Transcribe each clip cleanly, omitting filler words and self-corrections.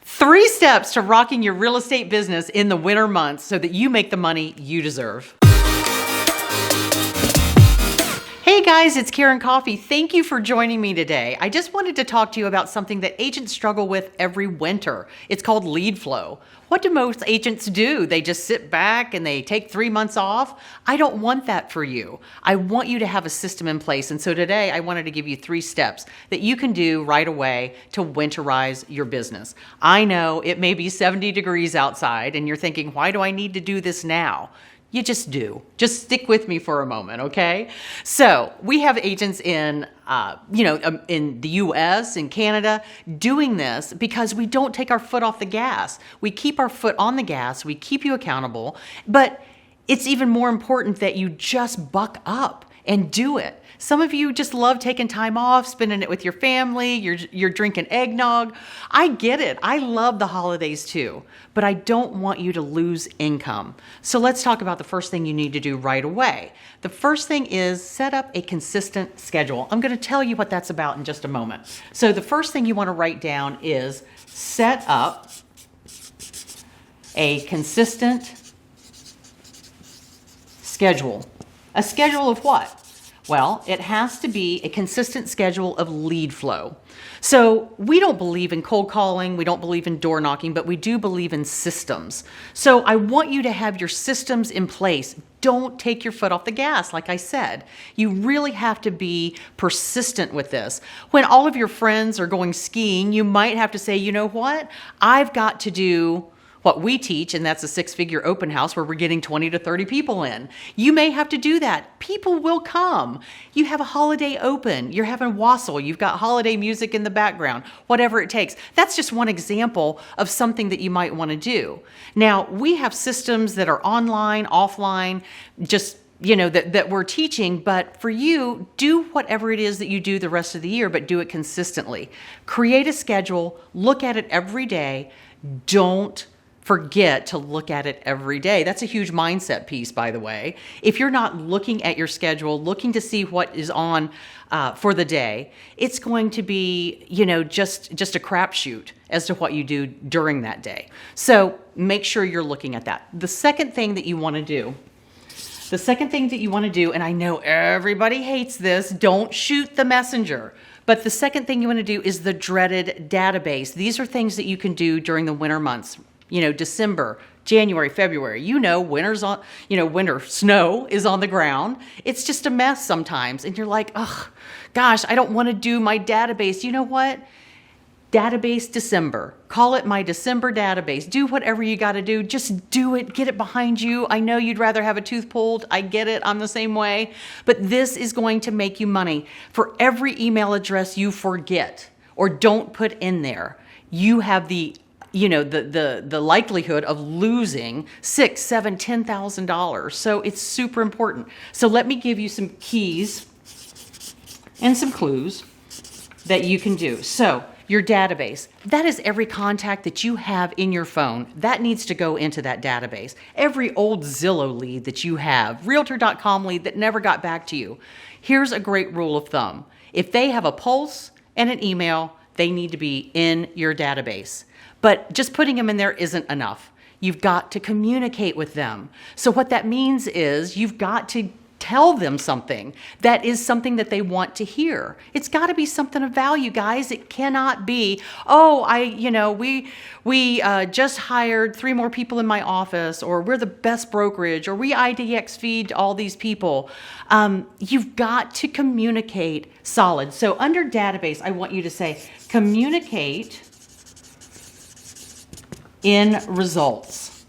3 steps to rocking your real estate business in the winter months so that you make the money you deserve. Hey guys, it's Karen Coffey. Thank you for joining me today. I just wanted to talk to you about something that agents struggle with every winter. It's called lead flow. What do most agents do? They just sit back and they take 3 months off? I don't want that for you. I want you to have a system in place. And so today I wanted to give you 3 steps that you can do right away to winterize your business. I know it may be 70 degrees outside and you're thinking, why do I need to do this now? You just do. Just stick with me for a moment, okay? So we have agents in, in the US, in Canada, doing this because we don't take our foot off the gas. We keep our foot on the gas. We keep you accountable. But it's even more important that you just buck up and do it. Some of you just love taking time off, spending it with your family, you're drinking eggnog. I get it. I love the holidays too, but I don't want you to lose income. So let's talk about the first thing you need to do right away. The first thing is set up a consistent schedule. I'm going to tell you what that's about in just a moment. So the first thing you want to write down is set up a consistent schedule. A schedule of what? Well, it has to be a consistent schedule of lead flow. So we don't believe in cold calling, we don't believe in door knocking, but we do believe in systems. So I want you to have your systems in place. Don't take your foot off the gas, like I said. You really have to be persistent with this. When all of your friends are going skiing, you might have to say, you know what? I've got to do what we teach, and that's a 6-figure open house where we're getting 20 to 30 people in. You may have to do that. People will come. You have a holiday open. You're having wassail. You've got holiday music in the background, whatever it takes. That's just one example of something that you might want to do. Now, we have systems that are online, offline, just that we're teaching, but for you, do whatever it is that you do the rest of the year, but do it consistently. Create a schedule, look at it every day. Don't forget to look at it every day. That's a huge mindset piece, by the way. If you're not looking at your schedule, looking to see what is on for the day, it's going to be, just a crapshoot as to what you do during that day. So make sure you're looking at that. The second thing that you want to do, and I know everybody hates this, don't shoot the messenger. But the second thing you want to do is the dreaded database. These are things that you can do during the winter months. December, January, February, winter snow is on the ground. It's just a mess sometimes. And you're like, oh, gosh, I don't want to do my database. You know what? Database December. Call it my December database. Do whatever you got to do. Just do it. Get it behind you. I know you'd rather have a tooth pulled. I get it. I'm the same way. But this is going to make you money. For every email address you forget or don't put in there, you have the likelihood of losing $6,000, $7,000, $10,000. So it's super important. So let me give you some keys and some clues that you can do. So your database, that is every contact that you have in your phone. That needs to go into that database. Every old Zillow lead that you have, Realtor.com lead that never got back to you. Here's a great rule of thumb. If they have a pulse and an email, they need to be in your database. But just putting them in there isn't enough. You've got to communicate with them. So what that means is you've got to tell them something that is something that they want to hear. It's got to be something of value, guys. It cannot be, we just hired 3 more people in my office, or we're the best brokerage, or we IDX feed all these people. You've got to communicate solid. So under database, I want you to say, communicate in results.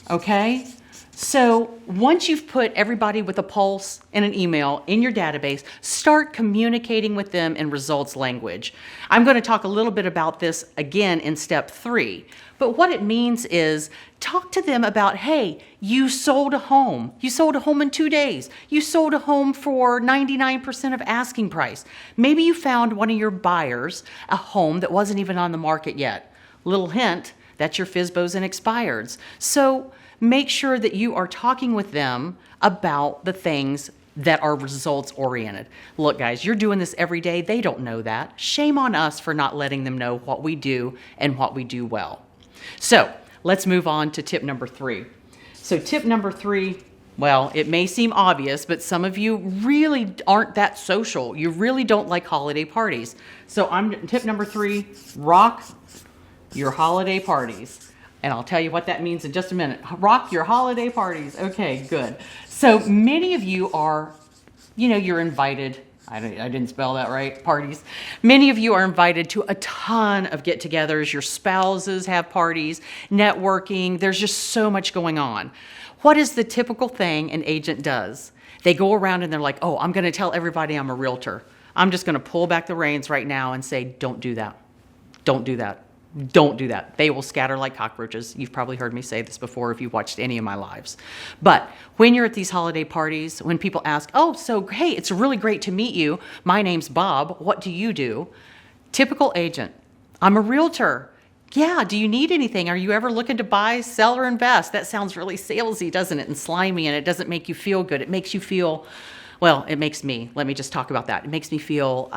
Okay? So once you've put everybody with a pulse and an email in your database, start communicating with them in results language. I'm going to talk a little bit about this again in step 3. But what it means is talk to them about, hey, you sold a home. You sold a home in 2 days. You sold a home for 99% of asking price. Maybe you found one of your buyers a home that wasn't even on the market yet. Little hint, that's your FSBOs and expireds. So make sure that you are talking with them about the things that are results oriented. Look, guys, you're doing this every day. They don't know that. Shame on us for not letting them know what we do and what we do well. So let's move on to tip number 3. So tip number 3, well, it may seem obvious, but some of you really aren't that social. You really don't like holiday parties. So tip number 3, rock your holiday parties. And I'll tell you what that means in just a minute. Rock your holiday parties. Okay, good. So many of you are, you're invited. I didn't spell that right. Parties. Many of you are invited to a ton of get-togethers. Your spouses have parties, networking. There's just so much going on. What is the typical thing an agent does? They go around and they're like, oh, I'm going to tell everybody I'm a realtor. I'm just going to pull back the reins right now and say, don't do that. Don't do that. Don't do that. They will scatter like cockroaches. You've probably heard me say this before if you've watched any of my lives. But when you're at these holiday parties, when people ask, oh, so hey, it's really great to meet you. My name's Bob. What do you do? Typical agent. I'm a realtor. Yeah, do you need anything? Are you ever looking to buy, sell, or invest? That sounds really salesy, doesn't it? And slimy, and it doesn't make you feel good. It makes you feel, well, it makes me, let me just talk about that. It makes me feel,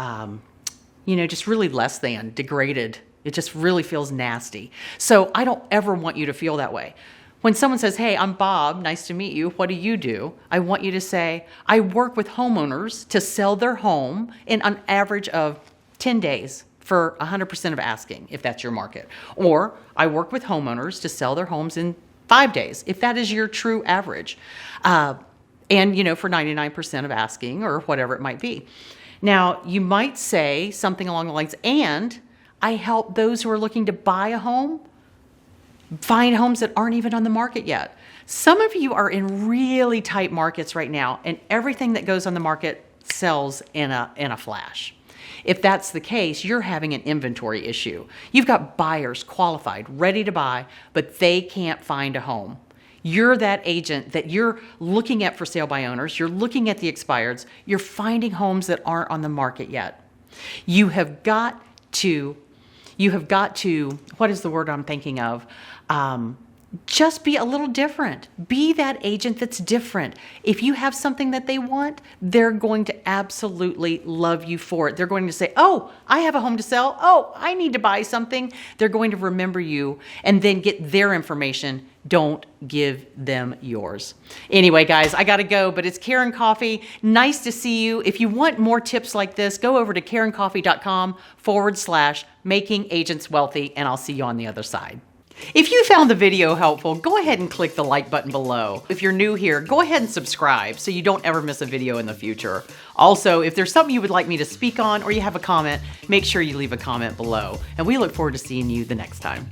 just really less than, degraded. It just really feels nasty. So I don't ever want you to feel that way. When someone says, hey, I'm Bob, nice to meet you, what do you do? I want you to say, I work with homeowners to sell their home in an average of 10 days for 100% of asking, if that's your market. Or I work with homeowners to sell their homes in 5 days, if that is your true average. And, for 99% of asking or whatever it might be. Now, you might say something along the lines, and I help those who are looking to buy a home find homes that aren't even on the market yet. Some of you are in really tight markets right now, and everything that goes on the market sells in a flash. If that's the case, you're having an inventory issue. You've got buyers qualified, ready to buy, but they can't find a home. You're that agent that you're looking at for sale by owners. You're looking at the expireds. You're finding homes that aren't on the market yet. You have got to, what is the word I'm thinking of? Just be a little different. Be that agent that's different. If you have something that they want, they're going to absolutely love you for it. They're going to say, oh, I have a home to sell. Oh, I need to buy something. They're going to remember you and then get their information. Don't give them yours. Anyway, guys, I got to go, but it's Karen Coffey. Nice to see you. If you want more tips like this, go over to KarenCoffey.com/making agents wealthy, and I'll see you on the other side. If you found the video helpful, go ahead and click the like button below. If you're new here, go ahead and subscribe so you don't ever miss a video in the future. Also, if there's something you would like me to speak on or you have a comment, make sure you leave a comment below. And we look forward to seeing you the next time.